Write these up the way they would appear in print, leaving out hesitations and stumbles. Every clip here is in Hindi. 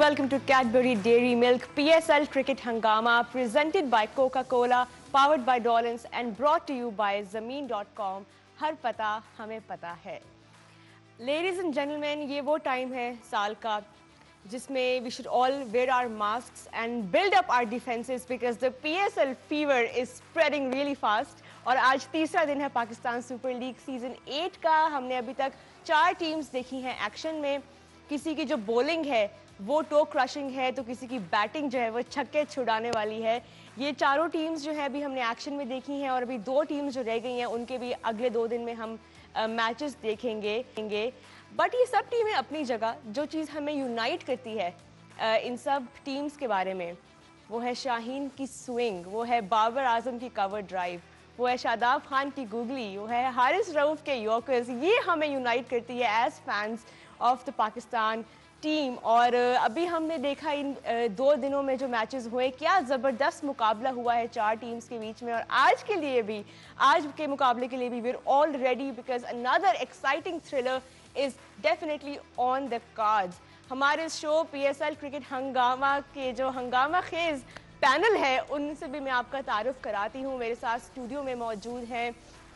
welcome to Cadbury Dairy Milk PSL Cricket Hangama, presented by Coca-Cola, powered by Dolans and brought to you by Zameen.com. हर पता हमें पता है. Ladies and gentlemen, ये वो time है साल का जिसमें we should all wear our masks and build up our defenses because the PSL fever is spreading really fast. और आज तीसरा दिन है पाकिस्तान सुपर लीग सीजन 8 का. हमने अभी तक 4 टीम्स देखी हैं एक्शन में. किसी की जो बॉलिंग है वो टो क्रशिंग है तो किसी की बैटिंग जो है वो छक्के छुड़ाने वाली है. ये चारों टीम्स जो है अभी हमने एक्शन में देखी हैं और अभी 2 टीम्स जो रह गई हैं उनके भी अगले 2 दिन में हम मैचेस देखेंगे. बट ये सब टीमें अपनी जगह, जो चीज़ हमें यूनाइट करती है इन सब टीम्स के बारे में, वो है शाहीन की स्विंग, वो है बाबर आजम की कवर ड्राइव, वो है शादाब खान की गूगली, वो है हारिस रऊफ के यॉर्कर्स. ये हमें यूनाइट करती है as fans of the Pakistan team. और अभी हमने देखा इन 2 दिनों में जो मैचेस हुए, क्या ज़बरदस्त मुकाबला हुआ है 4 टीम्स के बीच में. और आज के लिए भी, आज के मुकाबले के लिए भी we are all ready because another exciting thriller is definitely on the cards. हमारे शो PSL क्रिकेट हंगामा के जो हंगामा खेज पैनल है उनसे भी मैं आपका तारुफ कराती हूँ. मेरे साथ स्टूडियो में मौजूद हैं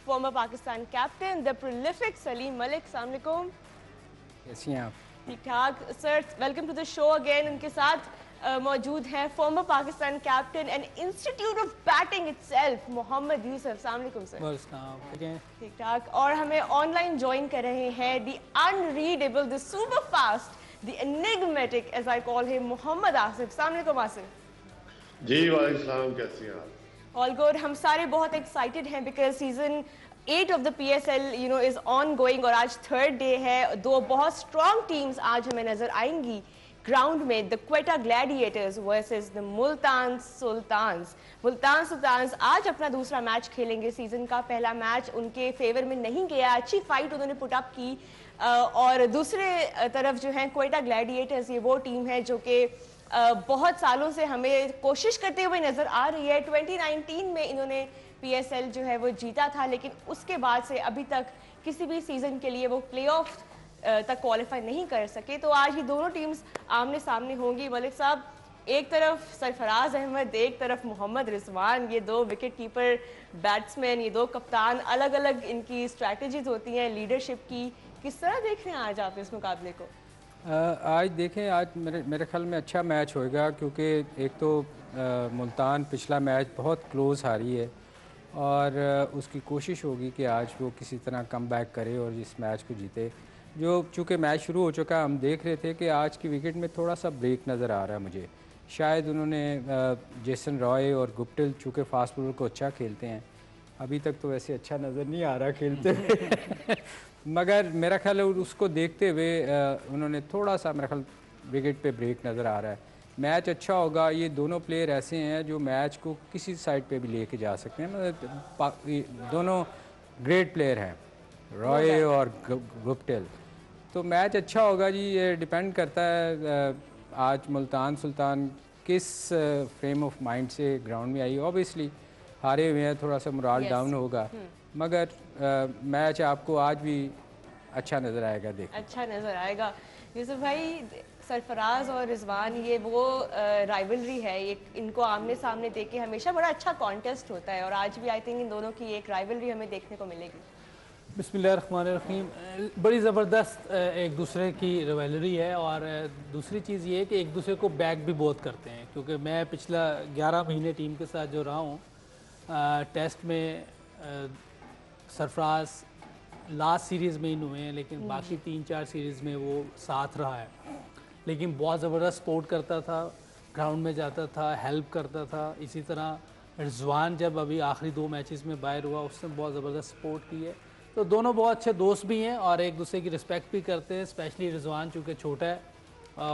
former Pakistan captain the prolific Saleem Malik. अस्सलाम वालेकुम. कैसी हैं आप? ठीक ठाक sir, welcome to the show again. उनके साथ मौजूद हैं former Pakistan captain and institute of batting itself Mohammad Yousuf. अस्सलाम वालेकुम सर. ठीक ठाक. और हमें ऑनलाइन ज्वाइन कर रहे हैं the unreadable, the super fast, the enigmatic as I call him, Mohammad Asif. अस्सलाम वालेकुम आसिफ. जी वालेकुम सलाम, कैसी हैं आप? All good. हम सारे बहुत एक्साइटेड हैं because season 8 of the PSL is ongoing और आज 3rd डे है. 2 बहुत स्ट्रॉन्ग टीम्स आज हमें नजर आएंगी ग्राउंड में. The Quetta Gladiators versus the Multan Sultans. Multan Sultans आज अपना दूसरा मैच खेलेंगे. सीजन का पहला मैच उनके फेवर में नहीं गया. अच्छी फाइट उन्होंने पुटअप की. और दूसरे तरफ जो है क्वेटा ग्लैडिएटर्स, ये वो टीम है जो कि बहुत सालों से हमें कोशिश करते हुए नजर आ रही है. 2019 में इन्होंने PSL जो है वो जीता था, लेकिन उसके बाद से अभी तक किसी भी सीजन के लिए वो प्लेऑफ तक क्वालिफाई नहीं कर सके. तो आज ये दोनों टीम्स आमने सामने होंगी. मलिक साहब, एक तरफ सरफराज अहमद, एक तरफ मोहम्मद रिजवान, ये 2 विकेट कीपर बैट्समैन, ये 2 कप्तान, अलग अलग इनकी स्ट्रैटेजीज होती हैं लीडरशिप की. किस तरह देख रहे हैं आज आप इस मुकाबले को? आज देखें, आज मेरे ख्याल में अच्छा मैच होएगा क्योंकि एक तो मुल्तान पिछला मैच बहुत क्लोज हारी है और उसकी कोशिश होगी कि आज वो किसी तरह कम बैक करे और इस मैच को जीते. जो चूँकि मैच शुरू हो चुका, हम देख रहे थे कि आज की विकेट में थोड़ा सा ब्रेक नज़र आ रहा है मुझे. शायद उन्होंने जेसन रॉय और गुप्टिल चूँकि फास्ट बॉलर को अच्छा खेलते हैं, अभी तक तो वैसे अच्छा नज़र नहीं आ रहा खेलते मगर मेरा ख्याल है उसको देखते हुए उन्होंने थोड़ा सा, मेरा ख्याल विकेट पे ब्रेक नज़र आ रहा है. मैच अच्छा होगा. ये दोनों प्लेयर ऐसे हैं जो मैच को किसी साइड पे भी लेके जा सकते हैं. मतलब दोनों ग्रेट प्लेयर हैं, रॉय और गुप्टिल. तो मैच अच्छा होगा जी. ये डिपेंड करता है आज मुल्तान सुल्तान किस फ्रेम ऑफ माइंड से ग्राउंड में आई. ऑब्वियसली हारे हुए हैं, थोड़ा सा मोराल डाउन होगा, मगर मैच आपको आज भी अच्छा नज़र आएगा. देख अच्छा नज़र आएगा. यूसुफ भाई, सरफराज और रिजवान, ये वो राइवलरी है, ये इनको आमने सामने देख के हमेशा बड़ा अच्छा कॉन्टेस्ट होता है और आज भी आई थिंक इन दोनों की एक राइवलरी हमें देखने को मिलेगी. बिस्मिल्लाहिर्रहमानिर्रहीम. बड़ी ज़बरदस्त एक दूसरे की राइवलरी है और दूसरी चीज़ ये है कि एक दूसरे को बैक भी बहुत करते हैं. क्योंकि मैं पिछला 11 महीने टीम के साथ जो रहा हूँ, टेस्ट में सरफराज लास्ट सीरीज़ में इन हुए हैं, लेकिन बाकी 3-4 सीरीज़ में वो साथ रहा है. लेकिन बहुत ज़बरदस्त सपोर्ट करता था, ग्राउंड में जाता था, हेल्प करता था. इसी तरह रिजवान जब अभी आखिरी 2 मैचेस में बाहर हुआ, उसने बहुत ज़बरदस्त सपोर्ट की है. तो दोनों बहुत अच्छे दोस्त भी हैं और एक दूसरे की रिस्पेक्ट भी करते हैं. स्पेशली रिजवान चूँकि छोटा है,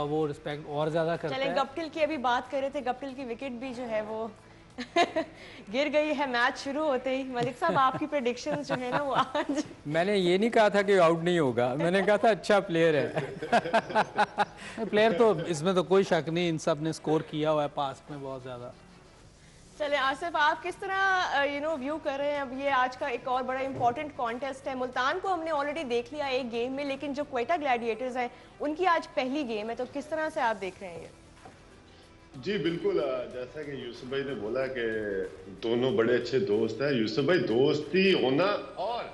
वो रिस्पेक्ट और ज़्यादा करता है. चलें, गप्टिल की अभी बात कर रहे थे. गप्टिल की विकेट भी जो है वो गिर गई है मैच शुरू होते ही. मलिक साहब, आपकी प्रेडिक्शंस जो है ना वो आज मैंने ये नहीं कहा था कि आउट नहीं होगा, मैंने कहा था अच्छा प्लेयर है प्लेयर तो इसमें तो कोई शक नहीं, इन सब ने स्कोर किया हुआ है पास में बहुत ज़्यादा. चले आसिफ, आप किस तरह व्यू कर रहे हैं अब ये आज का एक और बड़ा इंपॉर्टेंट कॉन्टेस्ट है। मुल्तान को हमने ऑलरेडी देख लिया एक गेम में, लेकिन जो क्वेटा ग्लैडिएटर्स हैं उनकी आज पहली गेम है, तो किस तरह से आप देख रहे हैं ये? जी बिल्कुल, जैसा कि यूसुफ भाई ने बोला कि दोनों बड़े अच्छे दोस्त हैं। यूसुफ भाई, दोस्ती होना और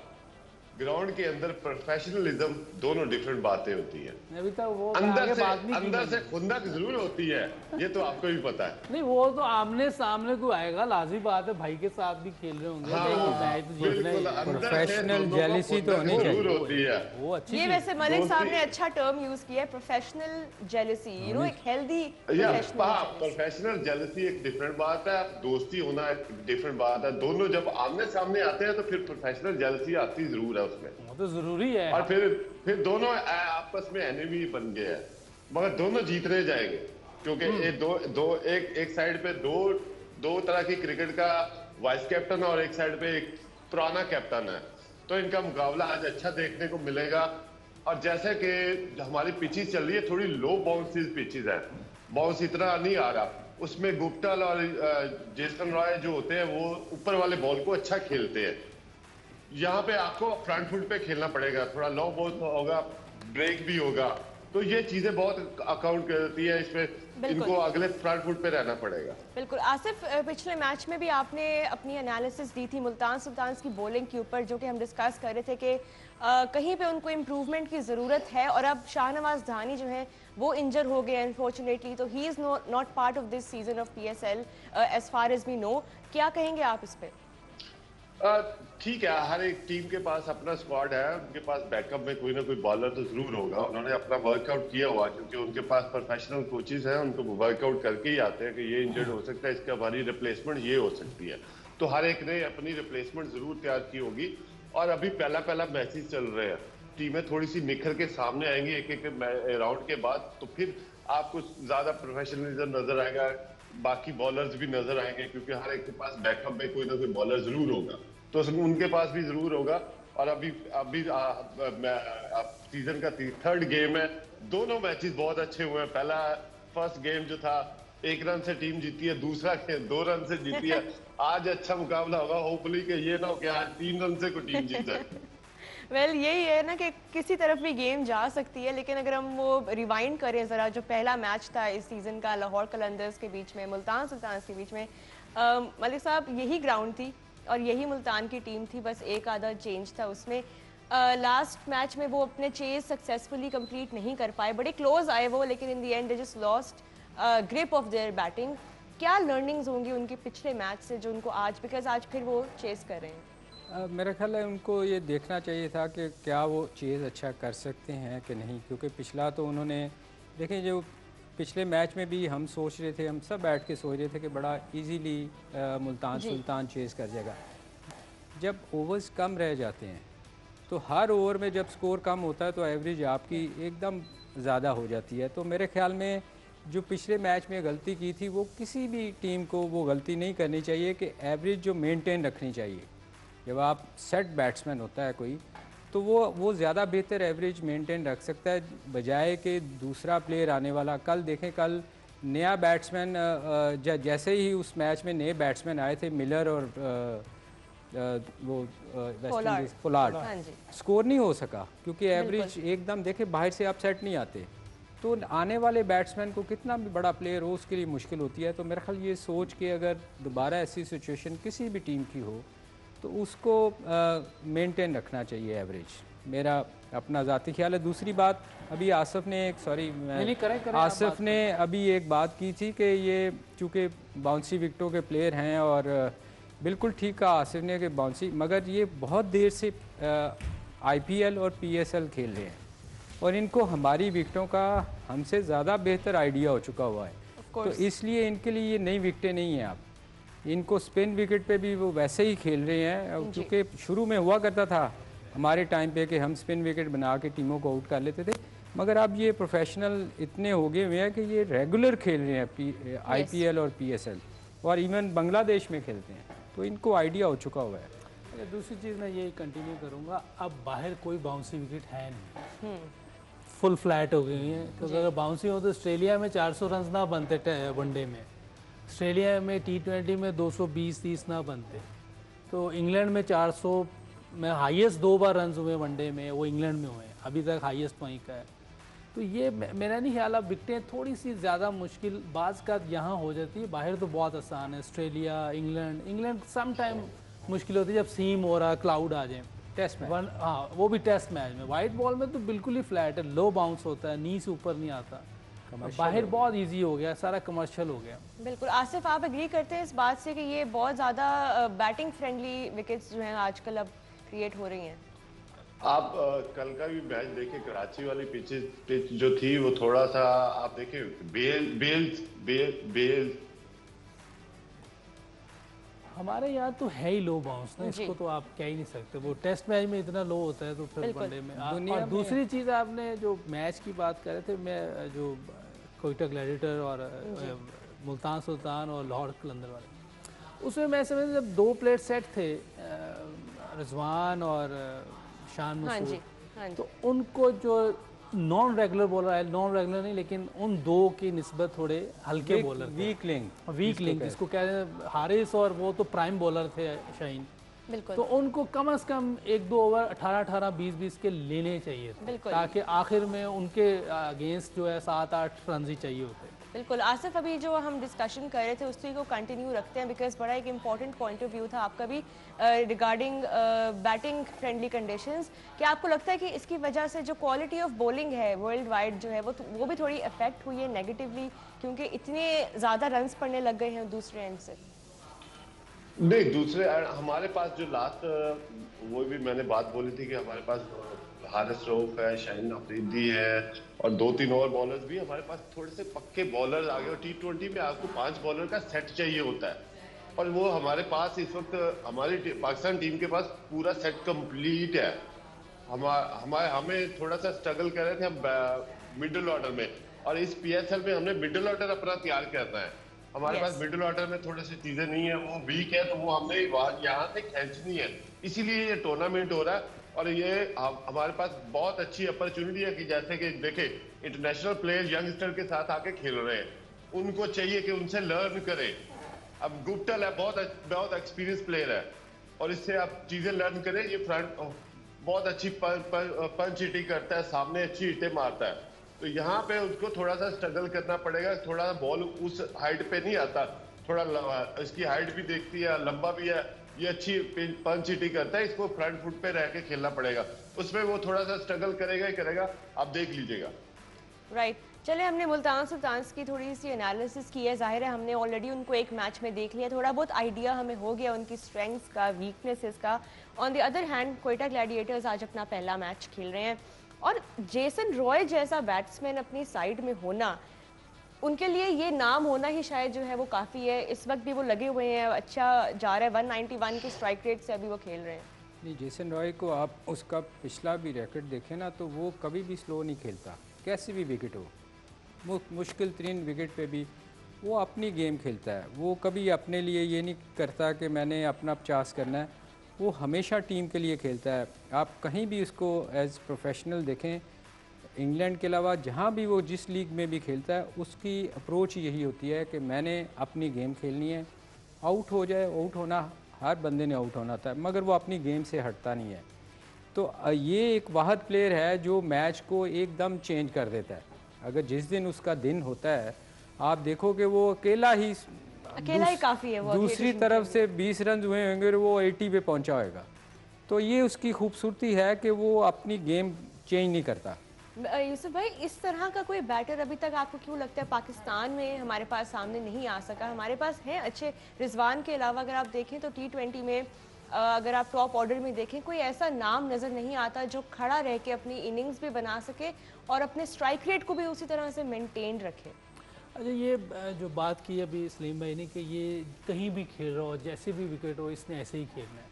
ग्राउंड के अंदर प्रोफेशनलिज्म दोनों डिफरेंट बातें होती हैं। अभी तक वो अंदर से खुंदक जरूर होती है, ये तो आपको भी पता है। नहीं, वो तो आमने सामने को आएगा, लाजमी बात है, भाई के साथ भी खेल रहे होंगे। प्रोफेशनल जेलिसी तो होनी चाहिए, होती है वो अच्छी। ये वैसे मलिक साहब ने अच्छा टर्म यूज किया है, प्रोफेशनल जेलिसी, एक हेल्दी प्रोफेशनल जेलिसी एक डिफरेंट बात है, दोस्ती होना एक डिफरेंट बात है। दोनों जब आमने सामने आते हैं तो फिर प्रोफेशनल जेलिसी आती जरूर है उसमें, वो तो जरूरी है। और फिर दोनों आपस में एनिमी बन गए हैं, मगर दोनों जीतने जाएंगे क्योंकि एक साइड पे दो तरह की क्रिकेट का वाइस कैप्टन और एक साइड पे एक पुराना कैप्टन है, तो इनका मुकाबला आज अच्छा देखने को मिलेगा। और जैसे कि हमारी पिचेस चल रही है, थोड़ी लो बाउंसेस पिचेस है, बाउंस इतना नहीं आ रहा, उसमें गुप्टल और जेसन रॉय जो होते हैं वो ऊपर वाले बॉल को अच्छा खेलते हैं। यहाँ पे आपको फ्रंट फुट पे खेलना पड़ेगा, थोड़ा लॉन्ग बॉल होगा, ब्रेक भी होगा, तो ये चीजें बहुत अकाउंट करती है इसमें, इनको अगले फ्रंट फुट पे रहना पड़ेगा। बिल्कुल आसिफ, पिछले मैच में भी आपने अपनी एनालिसिस दी थी मुल्तान सुल्तान्स की बॉलिंग के ऊपर, जो कि हम डिस्कस कर रहे थे कि कहीं पे उनको इम्प्रूवमेंट की ज़रूरत है, और अब शाहनवाज धानी जो है वो इंजर हो गए अनफॉर्चुनेटली, तो he is not part of this season of PSL as far as we know. क्या कहेंगे आप इस पर? ठीक है, हर एक टीम के पास अपना स्क्वाड है, उनके पास बैकअप में कोई ना कोई बॉलर तो जरूर होगा। उन्होंने अपना वर्कआउट किया हुआ, क्योंकि उनके पास प्रोफेशनल कोचेस हैं, उनको वर्कआउट करके ही आते हैं कि ये इंजर्ड हो सकता है, इसका हमारी रिप्लेसमेंट ये हो सकती है, तो हर एक ने अपनी रिप्लेसमेंट जरूर तैयार की होगी। और अभी पहला मैचेस चल रहे हैं, टीमें थोड़ी सी निखर के सामने आएंगी एक राउंड के बाद, तो फिर आपको ज्यादा प्रोफेशनलिज्म नजर आएगा, बाकी बॉलर्स भी नजर आएंगे, क्योंकि हर एक के पास बैकअप में कोई ना कोई बॉलर जरूर होगा, तो उनके पास भी जरूर होगा। और अभी सीजन का थर्ड गेम है, दोनों मैचेस बहुत अच्छे हुए हैं। फर्स्ट गेम जो था 1 रन से टीम जीती है, दूसरा गेम 2 रन से जीती है। आज अच्छा मुकाबला होगा, होपफुली कि ये ना हो कि आज 3 रन से कोई टीम जीते। वेल यही है ना कि किसी तरफ भी गेम जा सकती है, लेकिन अगर हम वो रिवाइंड करें ज़रा, जो पहला मैच था इस सीज़न का लाहौर कलंदर्स के बीच में मुल्तान सुल्तान्स के बीच में, मलिक साहब यही ग्राउंड थी और यही मुल्तान की टीम थी, बस एक आधा चेंज था उसमें। लास्ट मैच में वो अपने चेज सक्सेसफुली कंप्लीट नहीं कर पाए, बड़े क्लोज आए वो, लेकिन in the and they just lost grip of their batting. क्या लर्निंग्स होंगी उनके पिछले मैच से जो उनको आज, बिकॉज आज फिर वो चेज कर रहे हैं? मेरा ख्याल है उनको ये देखना चाहिए था कि क्या वो चेज़ अच्छा कर सकते हैं कि नहीं, क्योंकि पिछला तो उन्होंने देखें, जो पिछले मैच में भी हम सोच रहे थे, हम सब बैठ के सोच रहे थे कि बड़ा इजीली मुल्तान सुल्तान चेज़ कर जाएगा। जब ओवर्स कम रह जाते हैं तो हर ओवर में जब स्कोर कम होता है तो एवरेज आपकी एकदम ज़्यादा हो जाती है। तो मेरे ख्याल में जो पिछले मैच में गलती की थी, वो किसी भी टीम को वो गलती नहीं करनी चाहिए कि एवरेज जो मेंटेन रखनी चाहिए। जब आप सेट बैट्समैन होता है कोई, तो वो ज़्यादा बेहतर एवरेज मेंटेन रख सकता है, बजाय कि दूसरा प्लेयर आने वाला। कल देखें, कल नया बैट्समैन जैसे ही उस मैच में नए बैट्समैन आए थे, मिलर और वो पोलार्ड, स्कोर नहीं हो सका, क्योंकि एवरेज एकदम देखें बाहर से आप सेट नहीं आते, तो आने वाले बैट्समैन को कितना भी बड़ा प्लेयर हो उसके लिए मुश्किल होती है। तो मेरा ख्याल ये सोच के अगर दोबारा ऐसी सिचुएशन किसी भी टीम की हो तो उसको मेंटेन रखना चाहिए एवरेज, मेरा अपना ज़ाती ख्याल है। दूसरी बात, अभी आसिफ ने आसिफ ने अभी एक बात की थी कि ये चूँकि बाउंसी विकेटों के प्लेयर हैं, और बिल्कुल ठीक कहा आसिफ ने कि बाउंसी, मगर ये बहुत देर से IPL और PSL खेल रहे हैं और इनको हमारी विकेटों का हमसे ज़्यादा बेहतर आइडिया हो चुका हुआ है, तो इसलिए इनके लिए ये नई विकेटें नहीं हैं। आप इनको स्पिन विकेट पे भी वो वैसे ही खेल रहे हैं, क्योंकि शुरू में हुआ करता था हमारे टाइम पे कि हम स्पिन विकेट बना के टीमों को आउट कर लेते थे, मगर अब ये प्रोफेशनल इतने हो गए हुए हैं कि ये रेगुलर खेल रहे हैं IPL और PSL, और इवन बांग्लादेश में खेलते हैं, तो इनको आइडिया हो चुका हुआ है। दूसरी चीज़ मैं ये कंटिन्यू करूँगा, अब बाहर कोई बाउंसी विकेट है नहीं, फुल फ्लैट हो गई हैं, क्योंकि अगर बाउंसी हो तो ऑस्ट्रेलिया में 400 रन ना बनते वनडे में, ऑस्ट्रेलिया में T20 में 220-30 ना बनते, तो इंग्लैंड में 400 में हाईएस्ट 2 बार रन हुए वनडे में, वो इंग्लैंड में हुए हैं, अभी तक हाईएस्ट वहीं का है। तो ये मेरा नहीं ख्याल, अब विकटें थोड़ी सी ज़्यादा मुश्किल बाज़ का यहाँ हो जाती है, बाहर तो बहुत आसान है। ऑस्ट्रेलिया, इंग्लैंड सम टाइम मुश्किल होती है जब सीम हो रहा, क्लाउड आ जाए टेस्ट मैच। हाँ, वो भी टेस्ट मैच में। वाइट बॉल में तो बिल्कुल ही फ्लैट है, लो बाउंस होता है, नी से ऊपर नहीं आता। बाहर बहुत इजी हो गया, सारा कमर्शियल हो गया। बिल्कुल। आसिफ, आप एग्री करते हैं इस बात से कि ये बहुत ज़्यादा बैटिंग फ्रेंडली विकेट्स जो हैं आजकल अब क्रिएट हो रही हैं? आप कल का भी मैच देखे, कराची वाली पिच जो थी वो थोड़ा सा आप देखे, बेल हमारे यहाँ तो है ही लो बाउंस ना, इसको तो आप कह ही नहीं सकते। वो टेस्ट मैच में इतना लो होता है तो फिर वनडे में। और दूसरी चीज़, आपने जो मैच की बात कर रहे थे, मैं जो कोयटा ग्लैडिएटर और मुल्तान सुल्तान और लाहौर कलंदर वाले, उसमें मैं समझ जब 2 प्लेयर सेट थे, रिजवान और शान मसूद, तो उनको जो नॉन रेगुलर बॉलर आए, नॉन रेगुलर नहीं लेकिन उन 2 की निस्बत थोड़े हल्के बॉलर, वीक लिंक जिसको कहते हैं, हारिस और वो तो प्राइम बॉलर थे शाहीन, बिल्कुल। तो उनको कम से कम 1-2 ओवर 18-18, 20-20 के लेने चाहिए थे, ताकि आखिर में उनके अगेंस्ट जो है 7-8 रन ही चाहिए होते। बिल्कुल। आसिफ, अभी जो हम डिस्कशन कर रहे थे उसी को कंटिन्यू रखते हैं, बिकॉज बड़ा एक इंपॉर्टेंट पॉइंट ऑफ व्यू था आपका भी रिगार्डिंग बैटिंग फ्रेंडली कंडीशंस। क्या आपको लगता है कि इसकी वजह से जो क्वालिटी ऑफ बॉलिंग है वर्ल्ड वाइड जो है वो भी थोड़ी अफेक्ट हुई है नेगेटिवली, क्योंकि इतने ज़्यादा रन्स पड़ने लग गए हैं दूसरे एंड से? नहीं, दूसरे हमारे पास जो लास्ट, वो भी मैंने बात बोली थी कि हमारे पास हारिस रऊफ है, शाहीन अफरीदी है और 2-3 और बॉलर्स भी हमारे पास, थोड़े से पक्के बॉलर्स आ गए। और T20 में आपको 5 बॉलर का सेट चाहिए होता है, और वो हमारे पास इस वक्त, हमारी पाकिस्तान टीम के पास पूरा सेट कंप्लीट है। हमें थोड़ा सा स्ट्रगल कर रहे थे हम मिडिल ऑर्डर में, और इस PSL में हमने मिडिल ऑर्डर अपना तैयार करना है। हमारे पास मिडिल ऑर्डर में थोड़ी सी चीजें नहीं है, वो वीक है, तो वो हमने यहाँ से खींचनी है, इसीलिए ये टूर्नामेंट हो रहा है। और ये हमारे पास बहुत अच्छी अपॉर्चुनिटी है कि जैसे कि देखे, इंटरनेशनल प्लेयर यंगस्टर के साथ आके खेल रहे हैं, उनको चाहिए कि उनसे लर्न करें। अब गुप्टल है, बहुत एक्सपीरियंस प्लेयर है, और इससे आप चीजें लर्न करें। ये फ्रंट बहुत अच्छी पंच हिटिंग करता है, सामने अच्छी हिटें मारता है, तो यहाँ पे उसको थोड़ा सा स्ट्रगल करना पड़ेगा। थोड़ा बॉल उस हाइट पे नहीं आता, थोड़ा इसकी हाइट भी देखती है, लंबा भी है, ये अच्छी पंच हिटिंग करता है, इसको फ्रंट फुट पे रह के खेलना पड़ेगा, उसमें वो थोड़ा सा स्ट्रगल करेगा ही करेगा, आप देख लीजिएगा। राइट। चले, हमने मुल्तान सुल्तान की थोड़ी सी एनालिसिस की है, जाहिर है हमने ऑलरेडी उनको एक मैच में देख लिया, थोड़ा बहुत आइडिया हमें हो गया उनकी स्ट्रेंथ्स का, वीकनेसेस का। On the other hand Quetta Gladiators आज अपना पहला मैच खेल रहे हैं, और जेसन रॉय जैसा बैट्समैन अपनी साइड में होना, उनके लिए ये नाम होना ही शायद जो है वो काफ़ी है। इस वक्त भी वो लगे हुए हैं, अच्छा जा रहा है, 191 की स्ट्राइक रेट से अभी वो खेल रहे हैं। नहीं, जेसन रॉय को आप उसका पिछला भी रैकेट देखें ना, तो वो कभी भी स्लो नहीं खेलता, कैसी भी विकेट हो, मुश्किल तरीन विकेट पे भी वो अपनी गेम खेलता है। वो कभी अपने लिए ये नहीं करता कि मैंने अपना 50 करना है, वो हमेशा टीम के लिए खेलता है। आप कहीं भी उसको एज प्रोफेशनल देखें, इंग्लैंड के अलावा जहाँ भी वो जिस लीग में भी खेलता है, उसकी अप्रोच यही होती है कि मैंने अपनी गेम खेलनी है, आउट हो जाए, आउट होना, हर बंदे ने आउट होना था, मगर वो अपनी गेम से हटता नहीं है। तो ये एक वाहद प्लेयर है जो मैच को एकदम चेंज कर देता है। अगर जिस दिन उसका दिन होता है, आप देखो कि वो अकेला ही काफ़ी है, वो दूसरी तरफ से 20 रन हुए होंगे और वो 80 पे पहुंचा होगा। तो ये उसकी खूबसूरती है कि वो अपनी गेम चेंज नहीं करता। यूसुफ भाई, इस तरह का कोई बैटर अभी तक आपको क्यों लगता है पाकिस्तान में हमारे पास सामने नहीं आ सका? हमारे पास हैं अच्छे, रिजवान के अलावा अगर आप देखें तो T20 में अगर आप टॉप ऑर्डर में देखें, कोई ऐसा नाम नज़र नहीं आता जो खड़ा रह के अपनी इनिंग्स भी बना सके और अपने स्ट्राइक रेट को भी उसी तरह से मेंटेन रखे। अच्छा, ये जो बात की अभी सलीम भाई ने कि ये कहीं भी खेल रहा हो, जैसे भी विकेट हो, इसने ऐसे ही खेलना है,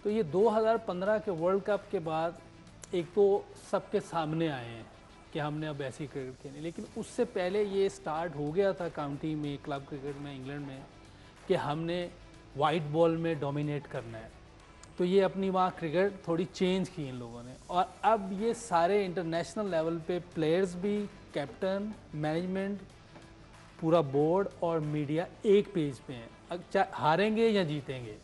तो ये 2015 के वर्ल्ड कप के बाद एक तो सबके सामने आए हैं कि हमने अब ऐसी क्रिकेट खेली, लेकिन उससे पहले ये स्टार्ट हो गया था काउंटी में, क्लब क्रिकेट में, इंग्लैंड में, कि हमने वाइट बॉल में डोमिनेट करना है। तो ये अपनी वहाँ क्रिकेट थोड़ी चेंज की इन लोगों ने, और अब ये सारे इंटरनेशनल लेवल पे प्लेयर्स भी, कैप्टन, मैनेजमेंट, पूरा बोर्ड और मीडिया एक पेज पे हैं, हारेंगे या जीतेंगे,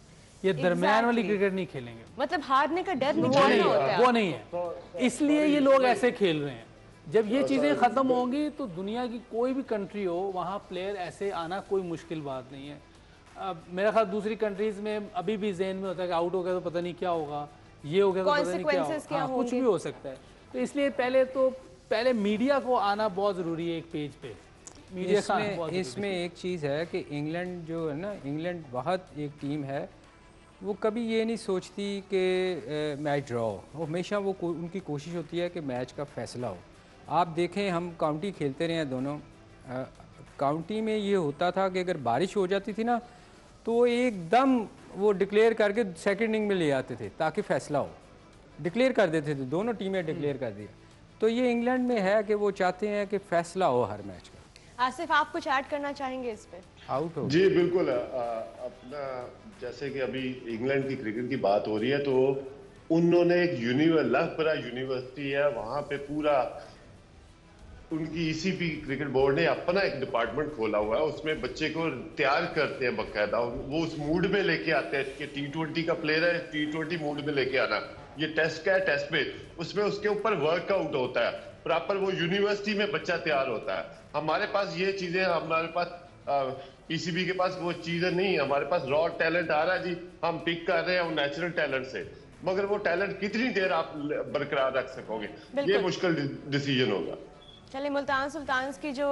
ये दरमियान वाली क्रिकेट नहीं खेलेंगे। मतलब हारने का डर निकालना होता है, वो नहीं है, इसलिए ये लोग ऐसे खेल रहे हैं। जब ये चीज़ें ख़त्म होंगी तो दुनिया की कोई भी कंट्री हो वहाँ प्लेयर ऐसे आना कोई मुश्किल बात नहीं है। अब मेरा ख्याल दूसरी कंट्रीज़ में अभी भी जहन में होता है कि आउट हो गया तो पता नहीं क्या होगा, ये हो गया तो पता नहीं क्या होगा, हाँ, कुछ भी हो सकता है। तो इसलिए पहले मीडिया को आना बहुत ज़रूरी है एक पेज पे। मीडिया इसमें एक चीज़ है कि इंग्लैंड जो है ना, इंग्लैंड बहुत एक टीम है, वो कभी ये नहीं सोचती कि मैच ड्रॉ हो, हमेशा वो उनकी कोशिश होती है कि मैच का फैसला हो। आप देखें, हम काउंटी खेलते रहे हैं दोनों, काउंटी में ये होता था कि अगर बारिश हो जाती थी ना तो एकदम वो डिक्लेयर करके सेकंड इनिंग में ले आते थे ताकि फ़ैसला हो, डिक्लेयर कर देते थे, दोनों टीमें डिक्लेयर कर दिया। तो ये इंग्लैंड में है कि वो चाहते हैं कि फ़ैसला हो हर मैच का। आसिफ, आप कुछ ऐड करना चाहेंगे इस पे? आउट हो जी बिल्कुल। अपना जैसे कि अभी इंग्लैंड की क्रिकेट की बात हो रही है, तो उन्होंने एक लखपरा यूनिवर्सिटी है, वहां पे पूरा उनकी ईसीपी क्रिकेट बोर्ड ने अपना एक डिपार्टमेंट खोला हुआ है, उसमें बच्चे को तैयार करते हैं बकायदा, वो उस मूड में लेके आते हैं कि T20 का प्लेयर है, T20 मूड में लेके आना, ये टेस्ट का है, टेस्ट में उसमें उसके ऊपर वर्कआउट होता है प्रॉपर, वो यूनिवर्सिटी में बच्चा तैयार होता है। हमारे पास ये चीजें, हमारे पास पीसीबी के पास वो चीजें नहीं, हमारे पास रॉ टैलेंट आ रहा है जी, हम पिक कर रहे हैं नेचुरल टैलेंट से, मगर वो टैलेंट कितनी देर आप बरकरार रख सकोगे, ये मुश्किल डिसीजन होगा। चलिए, मुल्तान सुल्तान्स की जो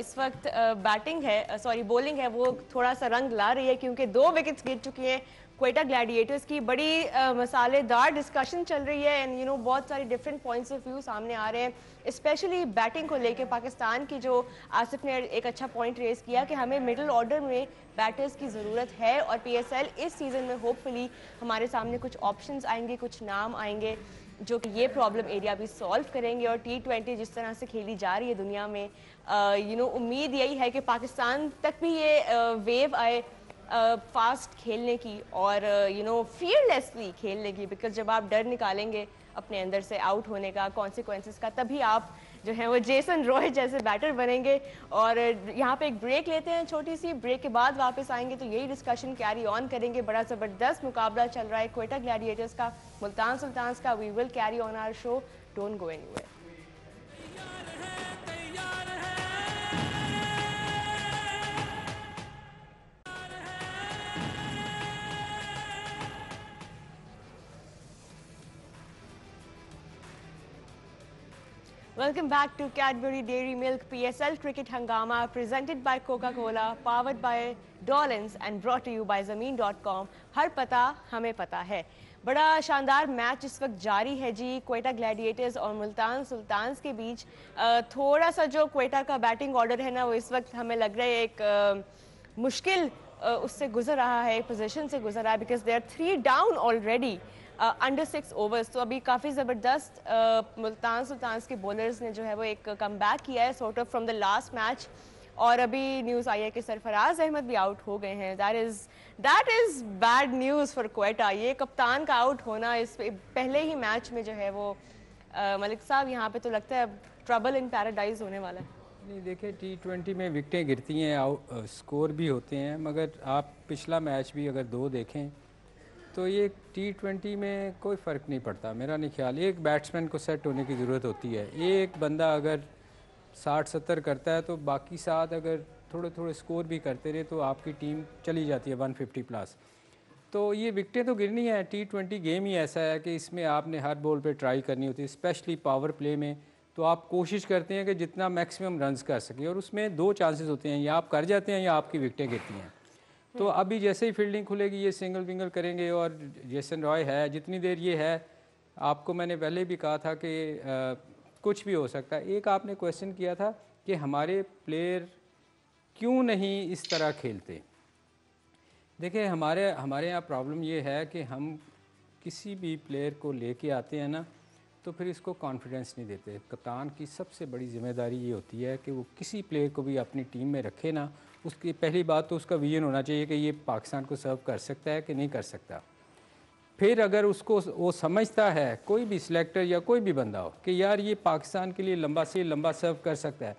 इस वक्त बैटिंग है, सॉरी बॉलिंग है, वो थोड़ा सा रंग ला रही है क्योंकि 2 विकेट्स गिर चुकी हैं क्वेटा ग्लैडिएटर्स की। बड़ी मसालेदार डिस्कशन चल रही है एंड बहुत सारी डिफरेंट पॉइंट्स ऑफ व्यू सामने आ रहे हैं, स्पेशली बैटिंग को लेके। पाकिस्तान की जो आसिफ ने एक अच्छा पॉइंट रेज किया कि हमें मिडिल ऑर्डर में बैटर्स की ज़रूरत है और PSL इस सीज़न में होपफुली हमारे सामने कुछ ऑप्शंस आएंगे, कुछ नाम आएंगे जो कि ये प्रॉब्लम एरिया भी सॉल्व करेंगे। और T20 जिस तरह से खेली जा रही है दुनिया में, उम्मीद यही है कि पाकिस्तान तक भी ये वेव आए फास्ट खेलने की और फियरलेसली खेलने की, बिकॉज जब आप डर निकालेंगे अपने अंदर से आउट होने का, कॉन्सिक्वेंसेस का, तभी आप जो है वो जेसन रॉय जैसे बैटर बनेंगे। और यहाँ पे एक ब्रेक लेते हैं, छोटी सी ब्रेक के बाद वापस आएंगे तो यही डिस्कशन कैरी ऑन करेंगे। बड़ा ज़बरदस्त मुकाबला चल रहा है क्वेटा ग्लैडिएटर्स का, मुल्तान सुल्तान्स का। We will carry on our show, don't go anywhere. Welcome back to Cadbury Dairy Milk PSL Cricket Hangama, presented by Coca-Cola, powered by Dolans and brought to you by Zameen.com। हर पता हमें पता है। बड़ा शानदार मैच इस वक्त जारी है जी, क्वेटा ग्लैडिएटर्स और मुल्तान सुल्तान्स के बीच। थोड़ा सा जो क्वेटा का बैटिंग ऑर्डर है ना, वो इस वक्त हमें लग रहा है एक मुश्किल उससे गुजर रहा है, पोजीशन से गुजर रहा है, because they are 3 down already under 6 overs. तो अभी काफ़ी ज़बरदस्त मुल्तान सुल्तान्स के बॉलर्स ने जो है वो एक कम बैक किया है sort of from the last match. और अभी न्यूज़ आई है कि सरफराज अहमद भी आउट हो गए हैं। That is bad news for Quetta. ये कप्तान का आउट होना इस पहले ही मैच में जो है वो मलिक साहब, यहाँ पे तो लगता है ट्रबल इन पैराडाइज होने वाला है। नहीं, देखिए T20 में विकटें गिरती हैं, स्कोर भी होते हैं, मगर आप पिछला मैच भी अगर 2 देखें तो ये T20 में कोई फ़र्क नहीं पड़ता मेरा नहीं ख्याल। एक बैट्समैन को सेट होने की ज़रूरत होती है, एक बंदा अगर 60-70 करता है तो बाकी 7 अगर थोड़े थोड़े स्कोर भी करते रहे तो आपकी टीम चली जाती है 150 प्लस। तो ये विकटें तो गिरनी है, T20 गेम ही ऐसा है कि इसमें आपने हर बॉल पे ट्राई करनी होती है, स्पेशली पावर प्ले में। तो आप कोशिश करते हैं कि जितना मैक्सिमम रन्स कर सकें, और उसमें 2 चांसेस होते हैं, या आप कर जाते हैं या आपकी विकटें गिरती हैं। तो अभी जैसे ही फील्डिंग खुलेगी ये सिंगल विंगल करेंगे, और जेसन रॉय है, जितनी देर ये है, आपको मैंने पहले भी कहा था कि कुछ भी हो सकता है। एक आपने क्वेश्चन किया था कि हमारे प्लेयर क्यों नहीं इस तरह खेलते। देखिए, हमारे यहाँ प्रॉब्लम ये है कि हम किसी भी प्लेयर को लेके आते हैं ना, तो फिर इसको कॉन्फिडेंस नहीं देते। कप्तान की सबसे बड़ी जिम्मेदारी ये होती है कि वो किसी प्लेयर को भी अपनी टीम में रखे ना, उसकी पहली बात तो उसका विजन होना चाहिए कि ये पाकिस्तान को सर्व कर सकता है कि नहीं कर सकता। फिर अगर उसको वो समझता है, कोई भी सिलेक्टर या कोई भी बंदा हो, कि यार ये पाकिस्तान के लिए लंबा से लंबा सर्व कर सकता है,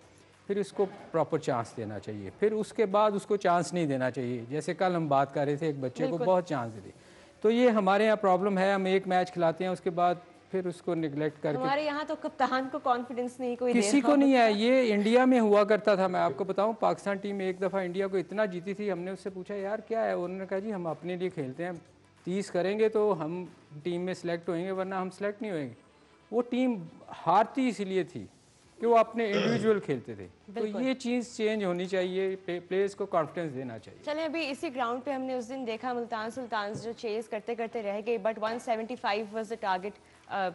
फिर उसको प्रॉपर चांस देना चाहिए, फिर उसके बाद उसको चांस नहीं देना चाहिए। जैसे कल हम बात कर रहे थे, एक बच्चे को बहुत चांस दी, तो ये हमारे यहाँ प्रॉब्लम है। हम एक मैच खिलाते हैं, उसके बाद फिर उसको निगलेक्ट करके। हमारे यहाँ तो कप्तान को कॉन्फिडेंस नहीं कोई किसी को नहीं है। ये इंडिया में हुआ करता था। मैं आपको बताऊं, पाकिस्तान टीम एक दफ़ा इंडिया को इतना जीती थी, हमने उससे पूछा यार क्या है, उन्होंने कहा जी हम अपने लिए खेलते हैं, 30 करेंगे तो हम टीम में सिलेक्ट होएंगे, वरना हम सिलेक्ट नहीं होएंगे। वो टीम हारती इसलिए थी कि वो अपने इंडिविजुअल खेलते थे। तो ये चीज़ चेंज होनी चाहिए, प्लेयर्स को कॉन्फिडेंस देना चाहिए। चलें, अभी इसी ग्राउंड पे हमने उस दिन देखा मुल्तान सुल्तान जो चेज करते करते रह गए, but 175 was the target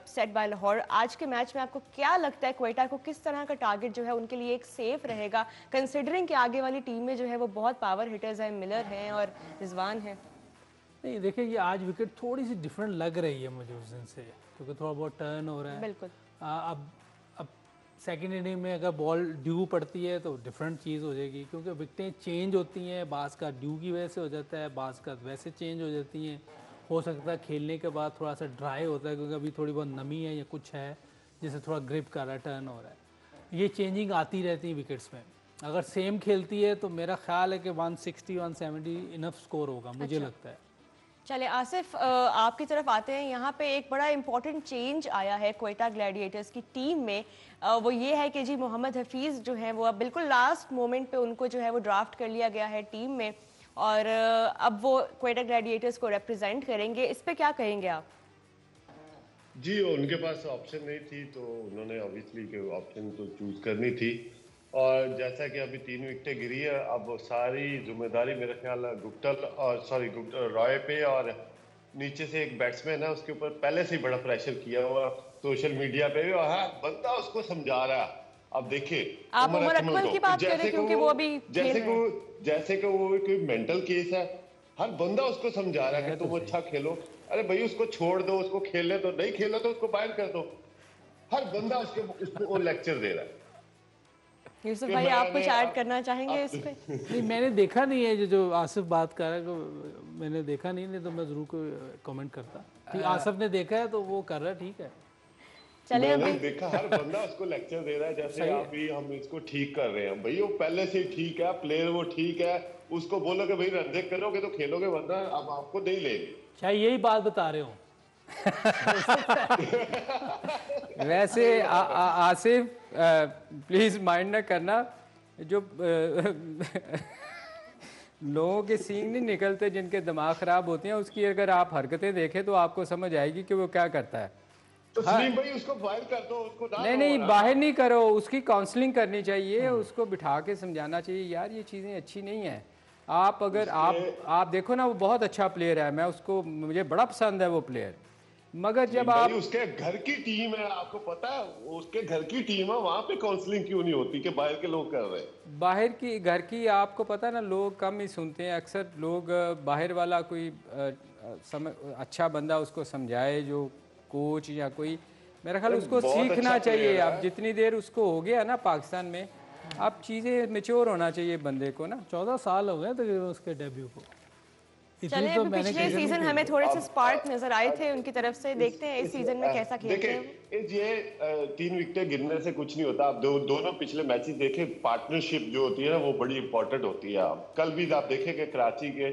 set by Lahore. आज के मैच में आपको क्या लगता है क्वेटा को किस तरह का टारगेट जो है उनके लिए एक सेफ रहेगा, कंसिडरिंग कि आगे वाली टीम में जो है वो बहुत पावर हिटर्स हैं, मिलर हैं और रिजवान हैं? नहीं देखिए, ये आज विकेट थोड़ी सी डिफरेंट लग रही है मुझे उस दिन से, क्योंकि थोड़ा बहुत टर्न हो रहा है। बिल्कुल। अब सेकेंड इनिंग में अगर बॉल ड्यू पड़ती है तो डिफरेंट चीज़ हो जाएगी, क्योंकि विकटें चेंज होती हैं, बाज़ का ड्यू की वजह से हो जाता है, बाज़ का वैसे चेंज हो जाती हैं। हो सकता है खेलने के बाद थोड़ा सा ड्राई होता है, क्योंकि अभी थोड़ी बहुत नमी है या कुछ है जिससे थोड़ा ग्रिप कर रहा है, टर्न हो रहा है। ये चेंजिंग आती रहती है विकेट्स में। अगर सेम खेलती है तो मेरा ख्याल है कि 160 170 इनफ स्कोर होगा, मुझे लगता है। चले आसिफ, आपकी तरफ आते हैं। यहाँ पे एक बड़ा इंपॉर्टेंट चेंज आया है क्वेटा ग्लैडिएटर्स की टीम में। वो ये है कि जी मोहम्मद हफीज़ जो है वो अब बिल्कुल लास्ट मोमेंट पे उनको जो है वो ड्राफ्ट कर लिया गया है टीम में, और अब वो क्वेटा ग्लैडिएटर्स को रिप्रेजेंट करेंगे। इस पे क्या कहेंगे आप? जी, उनके पास ऑप्शन नहीं थी तो उन्होंने ऑब्वियसली के ऑप्शन तो चूज करनी थी, और जैसा कि अभी 3 विकेटें गिरी है, अब सारी जिम्मेदारी मेरे ख्याल गुप्तल और रॉय पे, और नीचे से एक बैट्समैन है उसके ऊपर पहले से ही बड़ा प्रेशर किया हुआ सोशल मीडिया पे भी, और हाँ बंदा उसको समझा रहा है। अब देखिए आप उमर अकमल की बात कर रहे हैं, क्योंकि वो अभी जैसे कि वो कोई मेंटल केस है, हर बंदा उसको समझा रहा है कि तुम अच्छा खेलो। अरे भाई उसको छोड़ दो, उसको खेलने दो, नहीं खेलो तो उसको बाहर कर दो। हर बंदा उसको लेक्चर दे रहा है। यूसुफ भाई, आप कुछ ऐड करना चाहेंगे इस पे? नहीं, मैंने देखा नहीं है जो आसिफ बात कर रहा है, मैंने देखा नहीं तो मैं जरूर कमेंट करता। ठीक, आसिफ ने देखा है तो वो कर रहा है, ठीक है। चले मैंने देखा हर बंदा उसको लेक्चर दे रहा है, जैसे अभी हम इसको ठीक कर रहे हैं। भाई वो पहले से ही ठीक है, प्लेयर वो ठीक है, उसको बोलो कि भाई रन करोगे तो खेलोगे, वरना अब आपको नहीं लेंगे। शायद यही बात बता रहे हो। वैसे आसिफ प्लीज़ माइंड ना करना, जो लोगों के सींग नहीं निकलते, जिनके दिमाग ख़राब होते हैं, उसकी अगर आप हरकतें देखें तो आपको समझ आएगी कि वो क्या करता है। तो सलीम भाई उसको बाहर कर दो, उसको नहीं बाहर नहीं करो, उसकी काउंसलिंग करनी चाहिए, उसको बिठा के समझाना चाहिए यार ये चीज़ें अच्छी नहीं है। आप अगर आप देखो ना, वो बहुत अच्छा प्लेयर है, मैं उसको, मुझे बड़ा पसंद है वो प्लेयर, मगर जब आप उसके घर की टीम है, आपको पता है उसके घर की टीम है, वहां पे काउंसलिंग क्यों नहीं होती कि बाहर के लोग कर रहे हैं? बाहर की घर की, आपको पता है ना, लोग कम ही सुनते हैं। अक्सर लोग बाहर वाला कोई अच्छा बंदा उसको समझाए, जो कोच या कोई, मेरा ख्याल उसको सीखना चाहिए। अब जितनी देर उसको हो गया ना पाकिस्तान में, अब चीज़ें मैच्योर होना चाहिए बंदे को ना। 14 साल हो गए तकरीबन उसके डेब्यू को। चलिए, तो पिछले सीजन हमें थोड़े से स्पार्क नजर आए थे उनकी तरफ से, देखते हैं इस सीजन में कैसा खेलते हैं। ये 3 विकेटें गिरने से कुछ नहीं होता। आप दोनों पिछले मैचेस देखें, पार्टनरशिप जो होती है ना वो बड़ी इंपॉर्टेंट होती है। कल भी आप देखें कि कराची के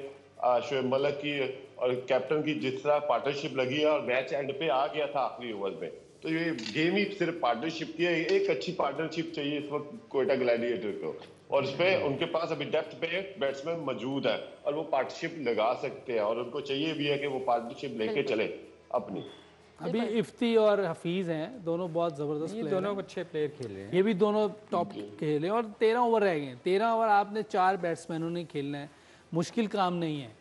शोएब मलिक की और कैप्टन की जिस तरह पार्टनरशिप लगी है, और मैच एंड पे आ गया था आखिरी ओवर में, तो ये गेम ही सिर्फ पार्टनरशिप की है। एक अच्छी पार्टनरशिप चाहिए इस वक्त क्वेटा ग्लैडिएटर को, और इस पे उनके पास अभी डेप्थ पे बैट्समैन मौजूद है और वो पार्टनरशिप लगा सकते हैं, और उनको चाहिए भी है कि वो पार्टनरशिप लेके चले अपनी। अभी इफ्ती और हफीज हैं, दोनों बहुत जबरदस्त, ये दोनों अच्छे प्लेयर खेले हैं, ये भी दोनों टॉप खेले, और 13 ओवर रह गए। 13 ओवर आपने 4 बैट्समैनों ने खेलना है, मुश्किल काम नहीं है,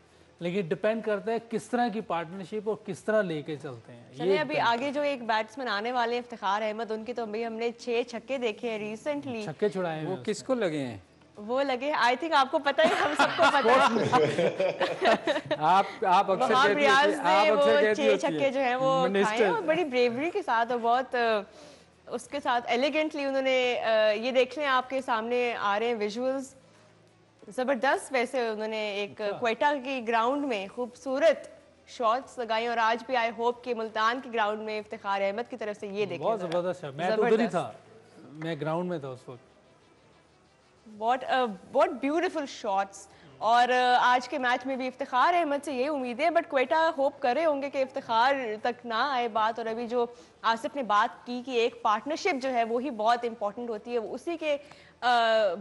लेकिन डिपेंड करता है किस तरह की पार्टनरशिप और किस तरह लेके चलते हैं। चलिए, अभी आगे जो एक बैट्समैन आने वाले इफ्तिखार अहमद, उनके तो अभी हमने 6 छक्के देखे हैं रिसेंटली। छक्के छुड़ाए हैं, वो किसको लगे हैं? वो लगे, आई थिंक आपको पता है, हम सबको पता है। आप अक्सर कहती वो 6 छक्के जो हैं वो खाए हैं, और बड़ी ब्रेवरी के साथ और बहुत उसके साथ एलिगेंटली उन्होंने, ये देख लें आपके सामने आ रहे हैं विजुअल्स, जबरदस्त। वैसे उन्होंने एक क्वेटा की ग्राउंड में खूबसूरत शॉट्स लगाई, और आज भी आई होप कि मुल्तान के ग्राउंड में इफ्तिखार अहमद की तरफ से ये देखें। बहुत जबरदस्त है। मैं तो उधर ही था, मैं ग्राउंड में था उस वक्त। What beautiful shots. और आज के मैच में भी इफ्तिखार अहमद से यही उम्मीद है, बट क्वेटा होप कर रहे होंगे कि इफ्तिखार तक ना आए बात। और अभी जो आसिफ ने बात की कि एक पार्टनरशिप जो है वो ही बहुत इंपॉर्टेंट होती है, उसी के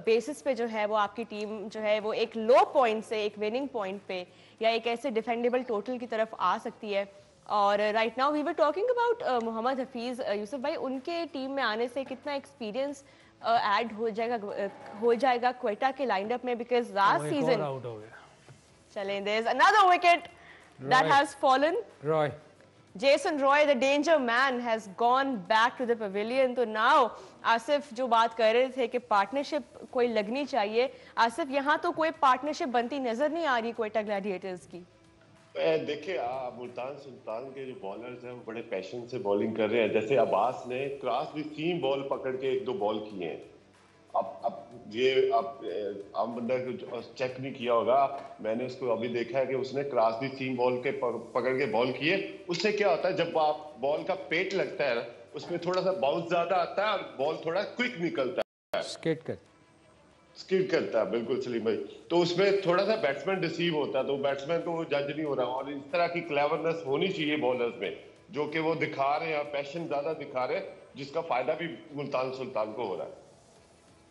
बेसिस पे जो है वो आपकी टीम जो है वो एक लो पॉइंट से एक विनिंग पॉइंट पे या एक ऐसे डिफेंडेबल टोटल की तरफ आ सकती है। और right now we were talking about Mohammad Hafeez. Yousuf भाई, उनके टीम में आने से कितना एक्सपीरियंस ऐड हो जाएगा क्वेटा के लाइनअप में, बिकॉज लास्ट सीजन आउट हो गया। चलें, there is another wicket that has fallen. Roy, Jason Roy, the danger man, has gone back to the pavilion. तो now आसिफ जो बात कर रहे थे कि पार्टनरशिप कोई लगनी चाहिए, आसिफ यहाँ तो कोई पार्टनरशिप बनती नजर नहीं आ रही क्वेटा ग्लैडिएटर्स की। देखिए, मुल्तान सुल्तान के जो बॉलर्स हैं वो बड़े पैशन से बॉलिंग कर रहे हैं। जैसे अब्बास ने क्रॉस दी सीम बॉल पकड़ के 1-2 बॉल किए हैं। अब ये आम बंदा चेक नहीं किया होगा, मैंने उसको अभी देखा है कि उसने क्रॉस दी सीम बॉल के पकड़ के बॉल किए। उससे क्या होता है, जब आप बॉल का पेट लगता है उसमें थोड़ा सा बाउंस ज्यादा आता है और बॉल थोड़ा क्विक निकलता है, स्किड करता है। बिल्कुल सलीम भाई, तो उसमें थोड़ा सा बैट्समैन डिसीव होता है, तो बैट्समैन को वो जज नहीं हो रहा। और इस तरह की क्लेवरनेस होनी चाहिए बॉलर्स में, जो कि वो दिखा रहे हैं, पैशन ज्यादा दिखा रहे हैं, जिसका फायदा भी मुल्तान सुल्तान को हो रहा है।